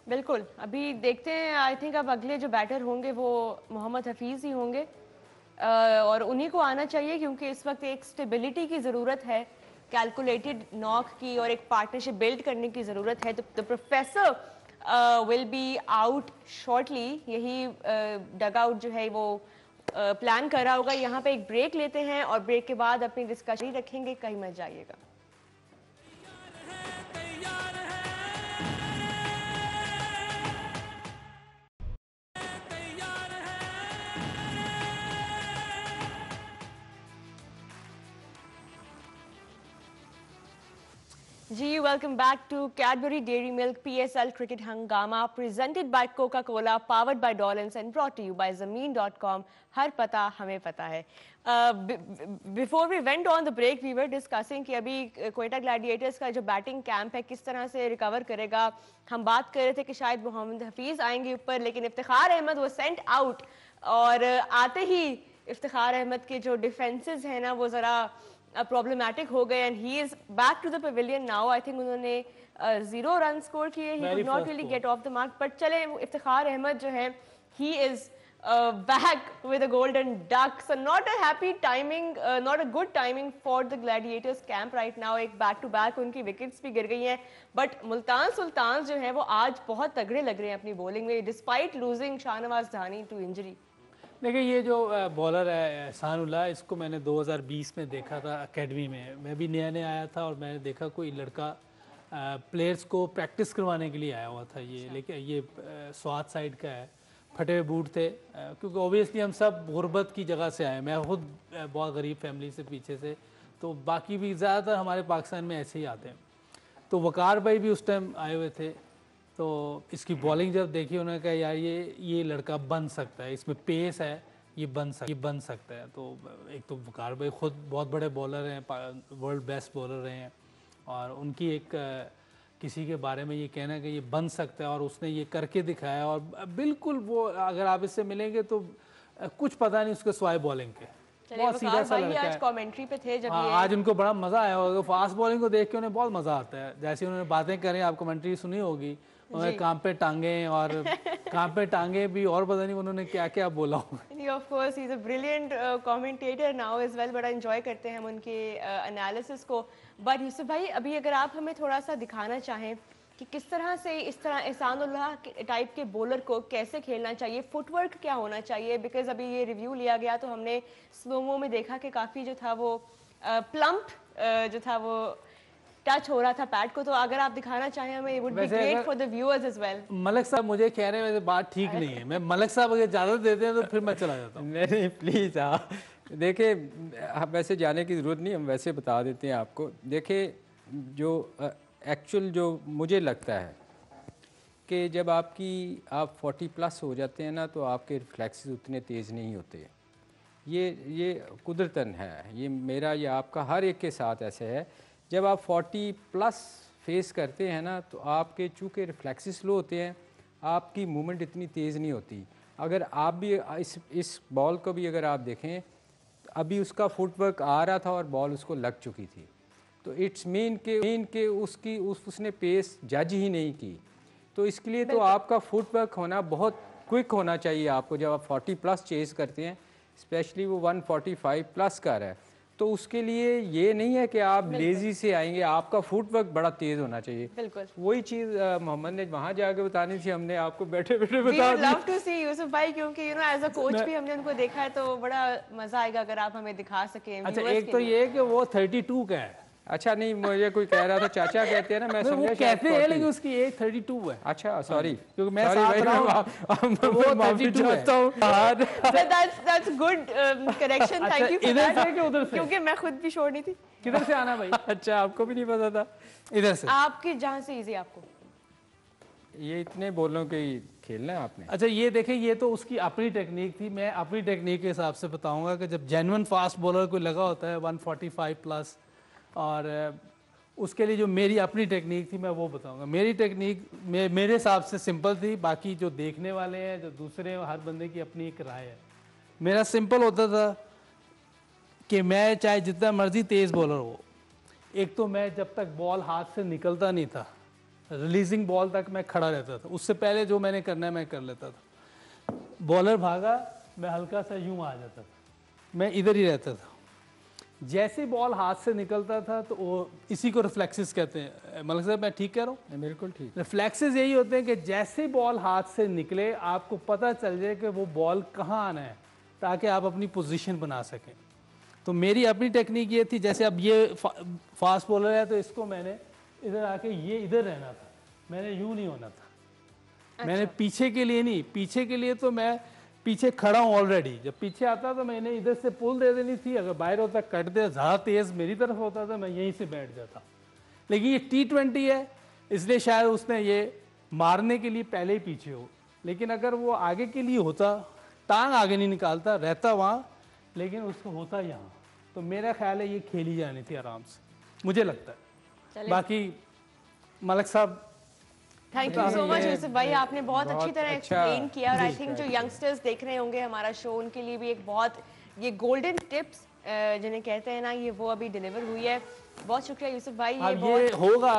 बिल्कुल, अभी देखते हैं। आई थिंक अब अगले जो बैटर होंगे वो मोहम्मद हफीज़ ही होंगे और उन्हीं को आना चाहिए, क्योंकि इस वक्त एक स्टेबिलिटी की ज़रूरत है, कैलकुलेटेड नॉक की, और एक पार्टनरशिप बिल्ड करने की ज़रूरत है। तो the professor will be out shortly, यही डग आउट जो है वो प्लान कर रहा होगा। यहाँ पे एक ब्रेक लेते हैं और ब्रेक के बाद अपनी डिस्कशन रखेंगे, कहीं मत जाइएगा। जी, welcome back to Cadbury Dairy Milk PSL cricket हंगामा, presented by Coca Cola, powered by Dollins and brought to you by ज़मीन.com। हर पता हमें पता है। Before we went on the break we were discussing कि अभी क्वेटा ग्लैडिएटर्स का जो बैटिंग कैंप है किस तरह से रिकवर करेगा। हम बात कर रहे थे कि शायद मोहम्मद हफीज़ आएंगे ऊपर, लेकिन इफ्तिखार अहमद वो सेंट आउट, और आते ही इफ्तिखार अहमद के जो डिफेंसेस हैं ना वो ज़रा प्रॉब्लमैटिक हो गए, and he is back to the pavilion now. I think उन्होंने 0 रन स्कोर किए, he could not really get off the mark, but चले इफ्तिखार अहमद जो है he is back with a golden duck, so not a happy timing, not a good timing for the gladiators camp right now. एक back to back उनकी विकेट्स भी गिर गई हैं, बट मुल्तान सुल्तान जो है वो आज बहुत तगड़े लग रहे हैं अपनी बॉलिंग में, despite losing Shahnawaz Dahani to injury. देखिए, ये जो बॉलर है एहसानुल्लाह, इसको मैंने 2020 में देखा था एकेडमी में। मैं भी नया नया आया था और मैंने देखा कोई लड़का प्लेयर्स को प्रैक्टिस करवाने के लिए आया हुआ था ये, लेकिन ये स्वात साइड का है, फटे हुए बूट थे, क्योंकि ओबियसली हम सब गुर्बत की जगह से आए। मैं खुद बहुत गरीब फैमिली से पीछे से, तो बाकी भी ज़्यादातर हमारे पाकिस्तान में ऐसे ही आते हैं। तो वकार भाई भी उस टाइम आए हुए थे, तो इसकी बॉलिंग जब देखी उन्होंने कहा यार ये लड़का बन सकता है, इसमें पेस है, ये बन सकता है। तो एक तो वकार भाई खुद बहुत बड़े बॉलर हैं, वर्ल्ड बेस्ट बॉलर रहे हैं, और उनकी एक किसी के बारे में ये कहना कि ये बन सकता है और उसने ये करके दिखाया, और बिल्कुल वो अगर आप इससे मिलेंगे तो कुछ पता नहीं उसके स्वाय बॉलिंग के, बहुत सीधा सा लड़का है। कमेंट्री पे थे जब आज उनको बड़ा मजा आया होगा, फास्ट बॉलिंग को देख के उन्हें बहुत मजा आता है। जैसे उन्होंने बातें करें, आप कमेंट्री सुनी होगी, उन्होंने काम पे टांगे और काम पे टांगे भी, और पता नहीं उन्होंने क्या क्या बोला होगा। Of course he is a brilliant commentator now as well, बड़ा एंजॉय करते हैं हम उनके एनालिसिस को। बट यूसुफ भाई, अभी अगर आप हमें थोड़ा सा दिखाना चाहें कि किस तरह से इस तरह एहसानुल्लाह टाइप के बॉलर को कैसे खेलना चाहिए, फुटवर्क क्या होना चाहिए, बिकॉज अभी ये रिव्यू लिया गया तो हमने स्लोमो में देखा कि काफ़ी जो था वो प्लम्प जो था वो टच हो रहा था पैड को। तो अगर आप दिखाना चाहें हमें, would be great for the viewers as well. Malik sahab मुझे कह रहे हैं वैसे बात ठीक नहीं है, मैं मलिक साहब अगर इजाज़त देते हैं तो फिर मैं चला जाता हूँ। नहीं प्लीज़, हाँ देखिए, वैसे जाने की ज़रूरत नहीं, हम वैसे बता देते हैं आपको। देखिए, जो एक्चुअल जो मुझे लगता है कि जब आप 40+ हो जाते हैं ना, तो आपके रिफ्लेक्सेस उतने तेज़ नहीं होते। ये कुदरतन है, ये मेरा या आपका हर एक के साथ ऐसे है। जब आप 40+ फेस करते हैं ना, तो आपके चूँकि रिफ्लेक्सेस स्लो होते हैं, आपकी मूवमेंट इतनी तेज़ नहीं होती। अगर आप भी इस बॉल को भी अगर आप देखें, अभी उसका फुटवर्क आ रहा था और बॉल उसको लग चुकी थी, तो इट्स मीन के उसने पेस जज ही नहीं की। तो इसके लिए तो आपका फुटवर्क होना बहुत क्विक होना चाहिए आपको। जब आप 40 प्लस चेस करते हैं, स्पेशली वो 145 प्लस कर है, तो उसके लिए ये नहीं है कि आप लेजी से आएंगे, आपका फुटवर्क बड़ा तेज होना चाहिए। बिल्कुल वही चीज़ मोहम्मद ने वहाँ जाके बतानी थी, हमने आपको बैठे बैठे बता दी। लव टू सी यूसुफ भाई, क्योंकि you know as a coach भी हमने उनको देखा है, तो बड़ा मजा आएगा अगर आप हमें दिखा सकें। अच्छा, एक तो ये है कि वो 32 का है। अच्छा नहीं, मुझे कोई कह रहा था चाचा कहते हैं ना, मैं समझा कहते हैं लेकिन उसकी एज 32 है। अच्छा सॉरी, क्योंकि मैं साथ रहा हूं, वो 32 चाहता हूँ। That's good correction, thank you for इधर that, से कि उधर से? क्योंकि मैं खुद भी श्योर नहीं थी। किधर से आना भाई? अच्छा आपको भी नहीं पता था? इधर से। आपकी जहाँ से इजी आपको। ये इतने बोलों के खेलना है आपने। अच्छा ये देखें, ये तो उसकी अपनी टेक्निक थी। मैं अपनी टेक्निक के हिसाब से बताऊंगा कि जब जेन्युइन फास्ट बॉलर कोई लगा होता है 145 प्लस, और उसके लिए जो मेरी अपनी टेक्निक थी मैं वो बताऊंगा। मेरी टेक्निक मेरे हिसाब से सिंपल थी, बाकी जो देखने वाले हैं, जो दूसरे, हर बंदे की अपनी एक राय है। मेरा सिंपल होता था कि मैं चाहे जितना मर्जी तेज़ बॉलर हो, एक तो मैं जब तक बॉल हाथ से निकलता नहीं था, रिलीजिंग बॉल तक मैं खड़ा रहता था। उससे पहले जो मैंने करना है मैं कर लेता था। बॉलर भागा, मैं हल्का सा यूं आ जाता था, मैं इधर ही रहता था। जैसे बॉल हाथ से निकलता था तो वो इसी को रिफ्लेक्सेस कहते हैं। मलिक साहब मैं ठीक कह रहा हूँ? बिल्कुल ठीक। रिफ्लेक्सेस यही होते हैं कि जैसे बॉल हाथ से निकले आपको पता चल जाए कि वो बॉल कहाँ आना है, ताकि आप अपनी पोजीशन बना सकें। तो मेरी अपनी टेक्निक ये थी, जैसे अब ये फास्ट बॉलर है तो इसको मैंने इधर आके ये इधर रहना था, मैंने यूँ नहीं होना था। अच्छा। मैंने पीछे के लिए नहीं, पीछे के लिए तो मैं पीछे खड़ा हूँ ऑलरेडी। जब पीछे आता तो मैंने इधर से पुल दे देनी थी, अगर बाहर होता कट दे, ज़्यादा तेज़ मेरी तरफ होता था मैं यहीं से बैठ जाता। लेकिन ये T20 है, इसलिए शायद उसने ये मारने के लिए पहले ही पीछे हो। लेकिन अगर वो आगे के लिए होता, टांग आगे नहीं निकालता, रहता वहाँ, लेकिन उसको होता यहाँ, तो मेरा ख्याल है ये खेली जानी थी आराम से, मुझे लगता है। बाकी मलिक साहब thank you so much Yusuf भाई, आपने बहुत अच्छी तरह एक्सप्लेन किया। और आई थिंक जो यंगस्टर्स देख रहे होंगे हमारा शो, उनके लिए भी एक बहुत ये गोल्डन टिप्स जिन्हें कहते हैं ना, ये वो अभी डिलीवर हुई है। बहुत शुक्रिया यूसुफ भाई। ये होगा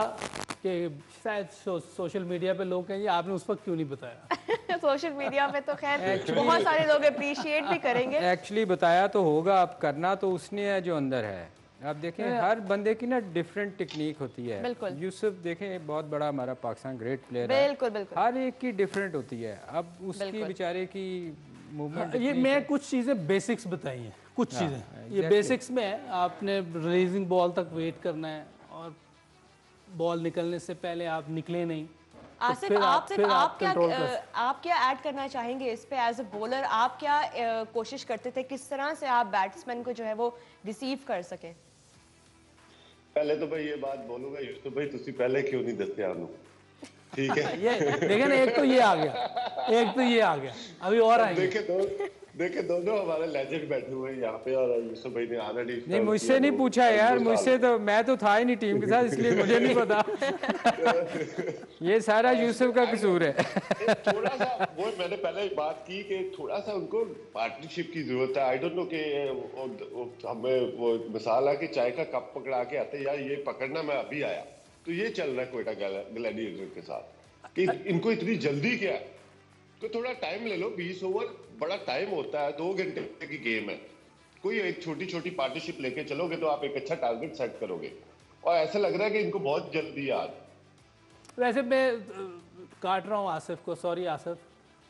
कि शायद सोशल मीडिया पे लोग कहेंगे आपने उस वक्त क्यों नहीं बताया। सोशल मीडिया पे तो खैर बहुत सारे लोग अप्रिशिएट भी करेंगे। एक्चुअली बताया तो होगा, अब करना तो उसने है जो अंदर है। आप देखें हर बंदे की ना डिफरेंट टेक्निक होती है। बिल्कुल। यूसुफ देखें बहुत बड़ा हमारा पाकिस्तान ग्रेट प्लेयर है, बिल्कुल बिल्कुल, हर एक की डिफरेंट होती है। अब उसकी बेचारे की मूवमेंट, ये मैं कुछ चीज़ें बेसिक्स बताई हैं, कुछ चीज़ें ये बेसिक्स में है। आपने रिलीजिंग बॉल तक वेट करना है और बॉल निकलने से पहले आप निकले नहीं। आसिफ आप क्या ऐड करना चाहेंगे इस पे एज अ बॉलर? आप क्या कोशिश करते थे, किस तरह से आप बैट्समैन को जो है वो रिसीव कर सकें? पहले तो भाई ये बात बोलूंगा यूसुफ भाई, तुसी पहले क्यों नहीं दस्ते आनू? ठीक है ये देखें ना, एक तो ये आ गया, एक तो ये आ गया, अभी और आएंगे। देखे दोनों हमारे लेजेंड बैठे हुए हैं यहाँ पे, और यूसुफ भाई ने ऑलरेडी नहीं मुझसे नहीं पूछा यार, मुझसे तो मैं तो था ही नहीं टीम के साथ, इसलिए मुझे नहीं पता। ये सारा यूसुफ का कसूर है। थोड़ा सा वो मैंने पहले बात की कि थोड़ा सा उनको पार्टनरशिप की जरूरत है। आई डोंट नो कि हमें वो मिसाल है कि चाय का कप पकड़ा के आते यार ये पकड़ना, मैं अभी आया, तो ये चल रहा है कोयटा ग्लैडिएटर के साथ कि इनको इतनी जल्दी क्या है, तो थोड़ा टाइम ले लो। 20 ओवर बड़ा टाइम होता है, 2 घंटे की गेम है। कोई एक छोटी छोटी पार्टनरशिप लेके चलोगे तो आप एक अच्छा टारगेट सेट करोगे, और ऐसा लग रहा है कि इनको बहुत जल्दी याद। वैसे मैं काट रहा हूँ आसिफ को, सॉरी आसिफ,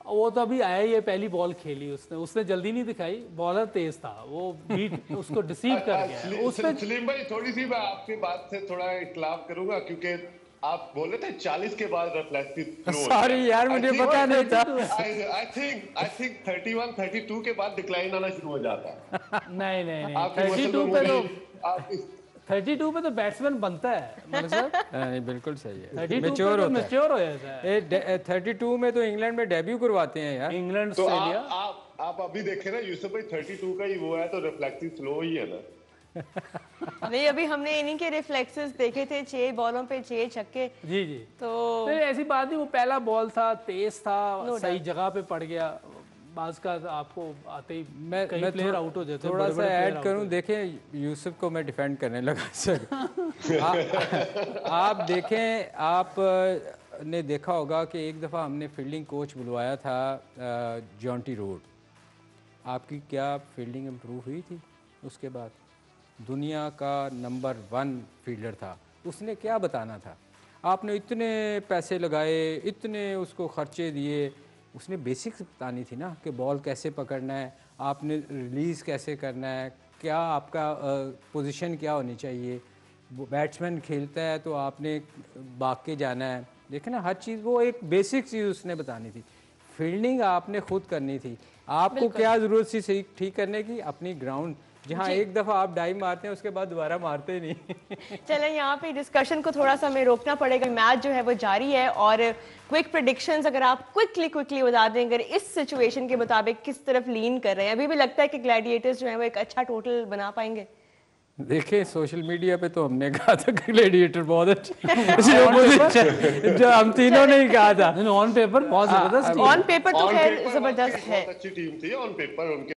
वो तो अभी आया ही है, पहली बॉल खेली उसने जल्दी नहीं दिखाई, बॉलर तेज था, वो बीट उसको डिसीव कर गया। सलीम भाई थोड़ी सी मैं आपकी बात से थोड़ा इख्तिलाफ करूंगा, क्योंकि आप बोले थे 40 के बाद रिफ्लेक्टिव फ्लो। सॉरी यार मुझे पता नहीं था। आई थिंक 31 32 के बाद डिक्लाइन आना शुरू हो जाता है। नहीं 32 पे तो बैट्समैन बनता है। नहीं बिल्कुल सही है, मैच्योर हो जाता है। 32 में तो इंग्लैंड में डेब्यू करवाते हैं यार, इंग्लैंड ऑस्ट्रेलिया। आप अभी देखे ना यूसुफ भाई 32 का ही वो है, तो रिफ्लेक्टिव फ्लो ही है ना। नहीं, अभी हमने इन्हीं के रिफ्लेक्सेस देखे थे, 6 बॉलों पे 6 छक्के। जी जी, तो नहीं ऐसी बात नहीं, वो पहला बॉल था, तेज था, No सही जगह पे पड़ गया। बाज का आपको आते ही मैं कई प्लेयर आउट हो जाते हैं, थोड़ा सा बड़े-बड़े player ऐड out करूं। हो देखें, यूसुफ को मैं डिफेंड करने लगा सर। आप देखें, आप ने देखा होगा कि एक दफ़ा हमने फील्डिंग कोच बुलवाया था जॉन्टी रोड। आपकी क्या फील्डिंग इम्प्रूव हुई थी? उसके बाद दुनिया का नंबर 1 फील्डर था, उसने क्या बताना था? आपने इतने पैसे लगाए, इतने उसको खर्चे दिए, उसने बेसिक्स बतानी थी ना कि बॉल कैसे पकड़ना है, आपने रिलीज़ कैसे करना है, क्या आपका पोजीशन क्या होनी चाहिए। बैट्समैन खेलता है तो आपने भाग के जाना है, देखे ना हर चीज़, वो एक बेसिक चीज़ उसने बतानी थी। फील्डिंग आपने खुद करनी थी। आपको क्या ज़रूरत थी सही ठीक करने की? अपनी ग्राउंड, जहाँ एक दफ़ा आप डाइव मारते हैं उसके बाद दोबारा मारते नहीं। चलें, यहाँ पे डिस्कशन को थोड़ा सा हमें रोकना पड़ेगा। मैच जो है वो जारी है और क्विक प्रेडिक्शंस अगर आप क्विकली बता दें, अगर इस सिचुएशन के मुताबिक किस तरफ लीन कर रहे हैं। अभी भी लगता है कि ग्लैडिएटर्स जो है वो एक अच्छा टोटल बना पाएंगे? देखें, सोशल मीडिया पे तो हमने कहा था कि ग्लैडिएटर बहुत अच्छे, जो हम तीनों ने ही कहा था। ऑन पेपर बहुत जबरदस्त ऑन पेपर तो खैर जबरदस्त है। बहुत अच्छी टीम थी ऑन पेपर उनके।